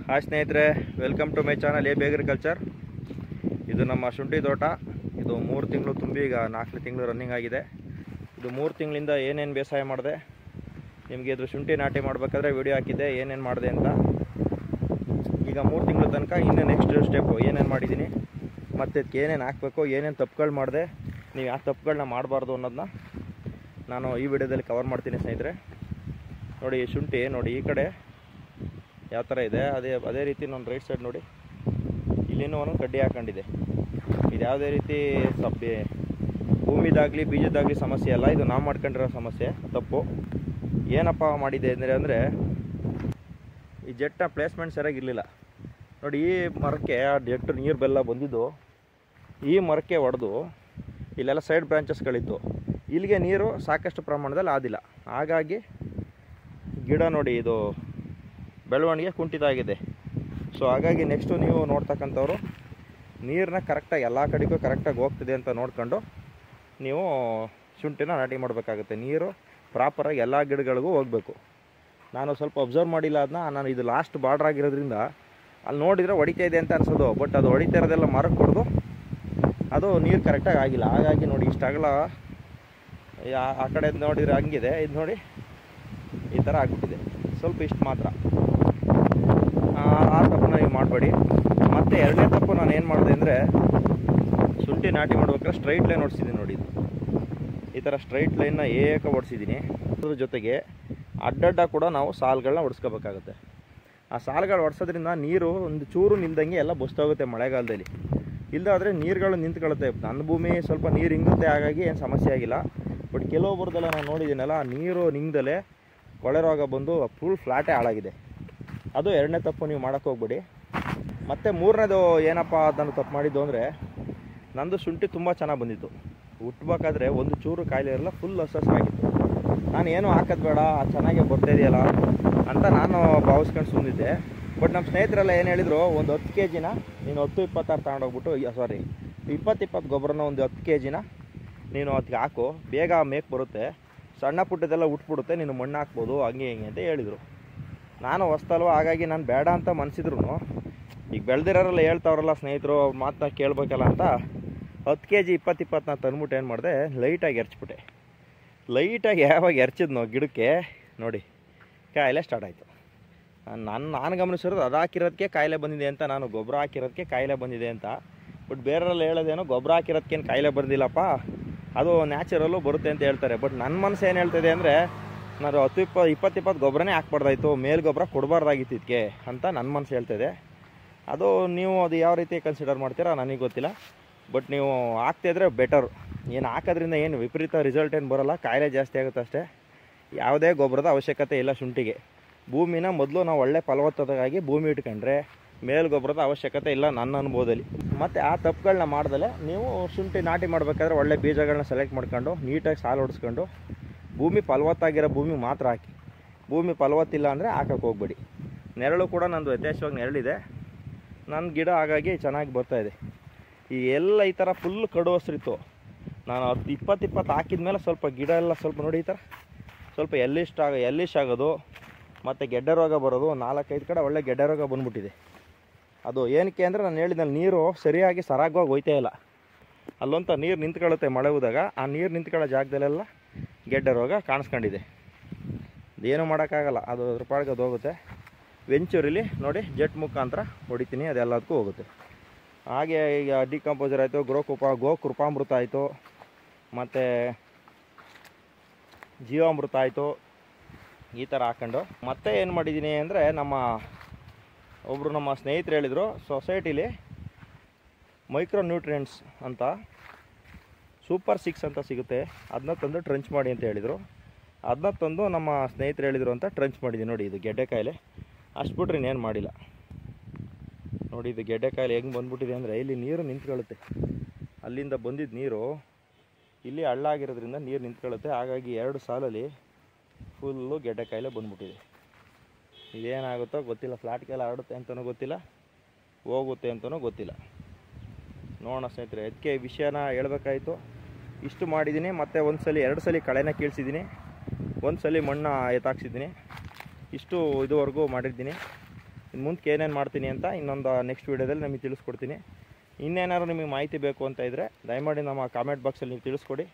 Hi ಸ್ನೇಹಿತರೆ, welcome to my channel A B agriculture. ಇದು ನಮ್ಮ ಶುಂಠಿ ತೋಟ. ಇದು 3 ತಿಂಗಳು ತುಂಬಿ ಈಗ 4ನೇ ತಿಂಗಳು ರನ್ನಿಂಗ್ ಆಗಿದೆ. ಇದು 3 ತಿಂಗಳಿಂದ ಏನೇನು ಬೇಸಾಯ ಮಾಡಿದೆ ನಿಮಗೆ ಇದ್ರ ಶುಂಠಿ ನಾಟಿ ಮಾಡಬೇಕಾದ್ರೆ ವಿಡಿಯೋ ಹಾಕಿದ್ದೆ ಏನೇನು ಮಾಡಿದೆ ಅಂತ. ಈಗ 3 ತಿಂಗಳ ತನಕ ಇನ್ನೂ ನೆಕ್ಸ್ಟ್ ಸ್ಟೆಪ್ಪು ಏನೇನು ಮಾಡಿದ್ದೀನಿ ಮತ್ತು ಅದಕ್ಕೆ ಏನೇನು ಹಾಕಬೇಕು, ಏನೇನು ತಪ್ಪುಗಳು ಮಾಡಿದೆ, ನೀವು ಯಾವ ತಪ್ಪುಗಳನ್ನ ಮಾಡಬಾರ್ದು ಅನ್ನೋದನ್ನ ನಾನು ಈ ವಿಡಿಯೋದಲ್ಲಿ ಕವರ್ ಮಾಡ್ತೀನಿ ಸ್ನೇಹಿತರೆ. ನೋಡಿ ಈ ಶುಂಠಿ ನೋಡಿ ಈ ಕಡೆ ಯಾವ ಥರ ಇದೆ, ಅದೇ ರೀತಿ ನಾನು ರೈಟ್ ಸೈಡ್ ನೋಡಿ ಇಲ್ಲಿನೂ ಒಂದೊಂದು ಕಡ್ಡಿ ಹಾಕೊಂಡಿದೆ. ಇದು ಯಾವುದೇ ರೀತಿ ಭೂಮಿದಾಗಲಿ ಬೀಜದಾಗಲಿ ಸಮಸ್ಯೆ ಅಲ್ಲ, ಇದು ನಾವು ಮಾಡ್ಕೊಂಡಿರೋ ಸಮಸ್ಯೆ ತಪ್ಪು. ಏನಪ್ಪ ಮಾಡಿದೆ ಅಂದರೆ ಈ ಜೆಟ್ನ ಪ್ಲೇಸ್ಮೆಂಟ್ ಸರಿಯಾಗಿರಲಿಲ್ಲ ನೋಡಿ. ಈ ಮರಕ್ಕೆ ಆ ಜೆಟ್ ನೀರು ಬೆಲ್ಲ ಬಂದಿದ್ದು ಈ ಮರಕ್ಕೆ ಹೊಡೆದು ಇಲ್ಲೆಲ್ಲ ಸೈಡ್ ಬ್ರಾಂಚಸ್ಗಳಿತ್ತು, ಇಲ್ಲಿಗೆ ನೀರು ಸಾಕಷ್ಟು ಪ್ರಮಾಣದಲ್ಲಿ ಆದಿಲ್ಲ. ಹಾಗಾಗಿ ಗಿಡ ನೋಡಿ ಇದು ಬೆಳವಣಿಗೆ ಕುಂಠಿತ ಆಗಿದೆ. ಸೊ ಹಾಗಾಗಿ ನೆಕ್ಸ್ಟು ನೀವು ನೋಡ್ತಕ್ಕಂಥವ್ರು ನೀರನ್ನ ಕರೆಕ್ಟಾಗಿ ಎಲ್ಲ ಕಡೆಗೂ ಕರೆಕ್ಟಾಗಿ ಹೋಗ್ತಿದೆ ಅಂತ ನೋಡ್ಕೊಂಡು ನೀವು ಶುಂಠಿನ ನಾಟಿ ಮಾಡಬೇಕಾಗುತ್ತೆ. ನೀರು ಪ್ರಾಪರಾಗಿ ಎಲ್ಲ ಗಿಡಗಳಿಗೂ ಹೋಗಬೇಕು. ನಾನು ಸ್ವಲ್ಪ ಅಬ್ಸರ್ವ್ ಮಾಡಿಲ್ಲ ಅದನ್ನ. ನಾನು ಇದು ಲಾಸ್ಟ್ ಬಾರ್ಡ್ರ್ ಆಗಿರೋದ್ರಿಂದ ಅಲ್ಲಿ ನೋಡಿದರೆ ಹೊಡಿತಾ ಇದೆ ಅಂತ ಅನ್ಸೋದು, ಬಟ್ ಅದು ಹೊಡಿತಾ ಇರೋದೆಲ್ಲ ಮರಕ್ಕೆ ಹೊಡೆದು ಅದು ನೀರು ಕರೆಕ್ಟಾಗಿ ಆಗಿಲ್ಲ. ಹಾಗಾಗಿ ನೋಡಿ ಇಷ್ಟಾಗಲ ಆ ಕಡೆ ನೋಡಿದರೆ ಹಂಗಿದೆ, ಇದು ನೋಡಿ ಈ ಥರ ಆಗಿಬಿಟ್ಟಿದೆ. ಸ್ವಲ್ಪ ಇಷ್ಟು ಮಾತ್ರ. ಆ ತಪ್ಪನ್ನ ನೀವು ಮಾಡಬೇಡಿ. ಮತ್ತು ಎರಡನೇ ತಪ್ಪು ನಾನು ಏನು ಮಾಡಿದೆ ಅಂದರೆ ಶುಂಠಿ ನಾಟಿ ಮಾಡ್ಬೇಕಾದ್ರೆ ಸ್ಟ್ರೈಟ್ ಲೈನ್ ಹೊಡ್ಸಿದ್ದೀನಿ ನೋಡಿ. ಇದು ಈ ಥರ ಸ್ಟ್ರೈಟ್ ಲೈನ್ನ ಏಕ ಹೊಡ್ಸಿದ್ದೀನಿ. ಅದ್ರ ಜೊತೆಗೆ ಅಡ್ಡಡ್ಡ ಕೂಡ ನಾವು ಸಾಲುಗಳನ್ನ ಹೊಡ್ಸ್ಕೋಬೇಕಾಗುತ್ತೆ. ಆ ಸಾಲುಗಳು ಹೊಡ್ಸೋದ್ರಿಂದ ನೀರು ಒಂದು ಚೂರು ನಿಲ್ದಂಗೆ ಎಲ್ಲ ಬಸ್ತೋಗುತ್ತೆ ಮಳೆಗಾಲದಲ್ಲಿ. ಇಲ್ಲದಾದರೆ ನೀರುಗಳು ನಿಂತ್ಕೊಳ್ಳುತ್ತೆ. ನನ್ನ ಭೂಮಿ ಸ್ವಲ್ಪ ನೀರು ಹಿಂಗುತ್ತೆ, ಹಾಗಾಗಿ ಏನು ಸಮಸ್ಯೆ ಆಗಿಲ್ಲ. ಬಟ್ ಕೆಲವೊಬ್ಬರದೆಲ್ಲ ನಾನು ನೋಡಿದ್ದೀನಲ್ಲ, ನೀರು ನಿಂಗದಲ್ಲೇ ಕೊಳೆ ರೋಗ ಬಂದು ಫುಲ್ ಫ್ಲಾಟೇ ಹಾಳಾಗಿದೆ. ಅದು ಎರಡನೇ ತಪ್ಪು, ನೀವು ಮಾಡೋಕ್ಕೆ ಹೋಗ್ಬೇಡಿ. ಮತ್ತು ಮೂರನೇದು ಏನಪ್ಪ ಅದನ್ನು ತಪ್ಪು ಮಾಡಿದ್ದು ಅಂದರೆ ನಂದು ಶುಂಠಿ ತುಂಬ ಚೆನ್ನಾಗಿ ಬಂದಿತ್ತು. ಹುಟ್ಟಬೇಕಾದ್ರೆ ಒಂದು ಚೂರು ಕಾಯಿಲೆ ಇರಲ್ಲ, ಫುಲ್ ಹಸಸಾಗಿತ್ತು. ನಾನು ಏನೂ ಹಾಕೋದು ಬೇಡ, ಚೆನ್ನಾಗೇ ಬರ್ತಾಯಿದೆಯಲ್ಲ ಅಂತ ನಾನು ಭಾವಿಸ್ಕೊಂಡು ಸುಮ್ಮನಿದ್ದೆ. ಬಟ್ ನಮ್ಮ ಸ್ನೇಹಿತರೆಲ್ಲ ಏನು ಹೇಳಿದರು, ಒಂದು 10 kg ನೀನು 10-26 ತಗೊಂಡೋಗ್ಬಿಟ್ಟು 20-20 ಗೊಬ್ಬರನ ಒಂದು 10 kg ನೀನು ಅದಕ್ಕೆ ಹಾಕು, ಬೇಗ ಮೇಕ್ ಬರುತ್ತೆ, ಸಣ್ಣ ಪುಟ್ಟದೆಲ್ಲ ಉಟ್ಬಿಡುತ್ತೆ, ನೀನು ಮಣ್ಣು ಹಾಕ್ಬೋದು, ಹಂಗೆ ಹಿಂಗೆ ಅಂತ ಹೇಳಿದರು. ನಾನು ಹೊಸ್ತಲ್ವ, ಹಾಗಾಗಿ ನಾನು ಬೇಡ ಅಂತ ಮನಸಿದ್ರು ಈಗ ಬೆಳೆದಿರೋರೆಲ್ಲ ಹೇಳ್ತಾವ್ರಲ್ಲ ಸ್ನೇಹಿತರು, ಅವ್ರ ಮಾತನ್ನ ಕೇಳಬೇಕಲ್ಲ ಅಂತ 10 kg 20-20 ನಾನು ತಂದ್ಬಿಟ್ಟು ಏನು ಮಾಡಿದೆ, ಲೈಟಾಗಿ ಎರ್ಚ್ಬಿಟ್ಟೆ. ಲೈಟಾಗಿ ಯಾವಾಗ ಎರ್ಚಿದ್ನೋ ಗಿಡಕ್ಕೆ ನೋಡಿ ಕಾಯಿಲೆ ಸ್ಟಾರ್ಟ್ ಆಯಿತು. ನಾನು ಗಮನಿಸಿರೋದು ಅದು ಹಾಕಿರೋದಕ್ಕೆ ಕಾಯಿಲೆ ಬಂದಿದೆ ಅಂತ, ನಾನು ಗೊಬ್ಬರ ಹಾಕಿರೋದಕ್ಕೆ ಕಾಯಿಲೆ ಬಂದಿದೆ ಅಂತ. ಬಟ್ ಬೇರೆಲ್ಲ ಹೇಳೋದೇನೋ ಗೊಬ್ಬರ ಹಾಕಿರೋದಕ್ಕೇನು ಕಾಯಿಲೆ ಬಂದಿಲ್ಲಪ್ಪ, ಅದು ನ್ಯಾಚುರಲ್ಲು ಬರುತ್ತೆ ಅಂತ ಹೇಳ್ತಾರೆ. ಬಟ್ ನನ್ನ ಮನಸ್ಸು ಏನು ಹೇಳ್ತಿದೆ ಅಂದರೆ ನಾನು 10-20 ಗೊಬ್ಬರನೇ ಹಾಕ್ಬಾರ್ದಾಯ್ತು, ಮೇಲು ಗೊಬ್ಬರ ಕೊಡಬಾರ್ದಾಗಿತ್ತು ಇದಕ್ಕೆ ಅಂತ ನನ್ನ ಮನಸ್ಸು ಹೇಳ್ತಿದೆ. ಅದು ನೀವು ಅದು ಯಾವ ರೀತಿ ಕನ್ಸಿಡರ್ ಮಾಡ್ತೀರಾ ನನಗೆ ಗೊತ್ತಿಲ್ಲ. ಬಟ್ ನೀವು ಹಾಕ್ತಿದ್ರೆ ಬೆಟರು. ಏನು ಹಾಕೋದ್ರಿಂದ ಏನು ವಿಪರೀತ ರಿಸಲ್ಟ್ ಏನು ಬರೋಲ್ಲ, ಕಾಯಿಲೆ ಜಾಸ್ತಿ ಆಗುತ್ತೆ ಅಷ್ಟೇ. ಯಾವುದೇ ಗೊಬ್ಬರದ ಅವಶ್ಯಕತೆ ಇಲ್ಲ ಶುಂಠಿಗೆ. ಭೂಮಿನ ಮೊದಲು ನಾವು ಒಳ್ಳೆ ಫಲವತ್ತತೆಗಾಗಿ ಭೂಮಿ ಇಟ್ಕೊಂಡ್ರೆ ಮೇಲು ಗೊಬ್ಬರದ ಅವಶ್ಯಕತೆ ಇಲ್ಲ ನನ್ನ ಅನುಭವದಲ್ಲಿ. ಮತ್ತು ಆ ತಪ್ಪುಗಳನ್ನ ಮಾಡ್ದಲೆ ನೀವು ಶುಂಠಿ ನಾಟಿ ಮಾಡಬೇಕಾದ್ರೆ ಒಳ್ಳೆ ಬೀಜಗಳನ್ನ ಸೆಲೆಕ್ಟ್ ಮಾಡ್ಕೊಂಡು ನೀಟಾಗಿ ಸಾಲು ಹೊಡಿಸ್ಕೊಂಡು ಭೂಮಿ ಫಲವತ್ತಾಗಿರೋ ಭೂಮಿ ಮಾತ್ರ ಹಾಕಿ. ಭೂಮಿ ಫಲವತ್ತಿಲ್ಲ ಅಂದರೆ ಹಾಕಕ್ಕೆ ಹೋಗ್ಬೇಡಿ. ನೆರಳು ಕೂಡ ನಂದು ಯಥೇಚ್ಛವಾಗಿ ನೆರಳಿದೆ, ನನ್ನ ಗಿಡ ಹಾಗಾಗಿ ಚೆನ್ನಾಗಿ ಬರ್ತಾಯಿದೆ. ಈ ಎಲ್ಲ ಈ ಥರ ಫುಲ್ ಕಡು ಹಸ್ರಿತ್ತು. ನಾನು 10-20 ಹಾಕಿದ್ಮೇಲೆ ಸ್ವಲ್ಪ ಗಿಡ ಎಲ್ಲ ಸ್ವಲ್ಪ ನೋಡಿ ಈ ಥರ ಸ್ವಲ್ಪ ಎಲ್ಲಿಶ್ ಆಗೋದು ಮತ್ತು ಗೆಡ್ಡೆ ರೋಗ ಬರೋದು, 4-5 ಕಡೆ ಒಳ್ಳೆ ಗೆಡ್ಡೆ ರೋಗ ಬಂದ್ಬಿಟ್ಟಿದೆ. ಅದು ಏನಕ್ಕೆ ಅಂದರೆ ನಾನು ಹೇಳಿದ್ನಲ್ಲಿ ನೀರು ಸರಿಯಾಗಿ ಸರಾಗವಾಗಿ ಹೋಯ್ತೇ ಇಲ್ಲ. ಅಲ್ಲೊಂಥ ನೀರು ನಿಂತ್ಕೊಳ್ಳುತ್ತೆ ಮಳೆ ಹೋದಾಗ, ಆ ನೀರು ನಿಂತ್ಕೊಳ್ಳೋ ಜಾಗದಲ್ಲೆಲ್ಲ ಗೆಡ್ಡೆ ರೋಗ ಕಾಣಿಸ್ಕೊಂಡಿದೆ. ಅದೇನು ಮಾಡೋಕ್ಕಾಗಲ್ಲ, ಅದು ಅದ್ರ ಪಾಡಿಗೆ ಅದು ಹೋಗುತ್ತೆ. ವೆಂಚೂರಿಲಿ ನೋಡಿ ಜೆಟ್ ಮುಖಾಂತರ ಹೊಡಿತೀನಿ, ಅದೆಲ್ಲದಕ್ಕೂ ಹೋಗುತ್ತೆ. ಹಾಗೆ ಈಗ ಡಿಕಂಪೋಸರ್ ಆಯಿತು, ಗೋಕೃಪಾಮೃತ ಆಯಿತು, ಮತ್ತು ಜೀವಾಮೃತ ಆಯಿತು, ಈ ಥರ ಹಾಕ್ಕೊಂಡು ಮತ್ತೆ ಏನು ಮಾಡಿದ್ದೀನಿ ಅಂದರೆ ನಮ್ಮ ಸ್ನೇಹಿತರು ಹೇಳಿದರು ಸೊಸೈಟಿಲಿ ಮೈಕ್ರೋ ನ್ಯೂಟ್ರಿಯೆಂಟ್ಸ್ ಅಂತ ಸೂಪರ್ 6 ಅಂತ ಸಿಗುತ್ತೆ, ಅದನ್ನ ತಂದು ಟ್ರಂಚ್ ಮಾಡಿ ಅಂತ ಹೇಳಿದರು. ಅದನ್ನ ತಂದು ನಮ್ಮ ಸ್ನೇಹಿತರು ಹೇಳಿದರು ಅಂತ ಟ್ರಂಚ್ ಮಾಡಿದ್ದೀನಿ. ನೋಡಿ ಇದು ಗೆಡ್ಡೆ ಕಾಯಿಲೆ, ಅಷ್ಟು ಬಿಟ್ರೆ ಇನ್ನೇನು ಮಾಡಿಲ್ಲ. ನೋಡಿ ಇದು ಗೆಡ್ಡೆ ಕಾಯಿಲೆ ಹೆಂಗೆ ಬಂದ್ಬಿಟ್ಟಿದೆ ಅಂದರೆ ಇಲ್ಲಿ ನೀರು ನಿಂತ್ಕೊಳ್ಳುತ್ತೆ. ಅಲ್ಲಿಂದ ಬಂದಿದ್ದ ನೀರು ಇಲ್ಲಿ ಹಳ್ಳ ಆಗಿರೋದ್ರಿಂದ ನೀರು ನಿಂತ್ಕೊಳ್ಳುತ್ತೆ. ಹಾಗಾಗಿ 2 ಸಾಲಲ್ಲಿ ಫುಲ್ಲು ಗೆಡ್ಡೆ ಕಾಯಿಲೆ ಬಂದ್ಬಿಟ್ಟಿದೆ. ಇದೇನಾಗುತ್ತೋ ಗೊತ್ತಿಲ್ಲ, ಫ್ಲಾಟ್ಗೆಲ್ಲ ಹರಡುತ್ತೆ ಅಂತಲೂ ಗೊತ್ತಿಲ್ಲ, ಹೋಗುತ್ತೆ ಅಂತಲೂ ಗೊತ್ತಿಲ್ಲ. ನೋಡೋಣ ಸ್ನೇಹಿತರೆ, ಅದಕ್ಕೆ ವಿಷಯನ ಹೇಳ್ಬೇಕಾಯಿತು. ಇಷ್ಟು ಮಾಡಿದ್ದೀನಿ. ಮತ್ತು 2 ಸಲ ಕಳೆನ ಕೀಳ್ಸಿದ್ದೀನಿ, 1 ಸಲ ಮಣ್ಣು ಎತ್ತಾಕ್ಸಿದ್ದೀನಿ. ಇಷ್ಟು ಇದುವರೆಗೂ ಮಾಡಿದ್ದೀನಿ. ಮುಂದಕ್ಕೆ ಏನೇನು ಮಾಡ್ತೀನಿ ಅಂತ ಇನ್ನೊಂದು ನೆಕ್ಸ್ಟ್ ವೀಡಿಯೋದಲ್ಲಿ ನಿಮಗೆ ತಿಳಿಸ್ಕೊಡ್ತೀನಿ. ಇನ್ನೇನಾದ್ರು ನಿಮಗೆ ಮಾಹಿತಿ ಬೇಕು ಅಂತ ಇದ್ದರೆ ದಯಮಾಡಿ ನಮ್ಮ ಕಾಮೆಂಟ್ ಬಾಕ್ಸಲ್ಲಿ ನೀವು ತಿಳಿಸ್ಕೊಡಿ,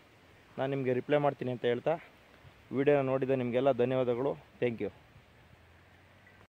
ನಾನು ನಿಮಗೆ ರಿಪ್ಲೈ ಮಾಡ್ತೀನಿ ಅಂತ ಹೇಳ್ತಾ ವಿಡಿಯೋನ ನೋಡಿದ ನಿಮಗೆಲ್ಲ ಧನ್ಯವಾದಗಳು. Thank you.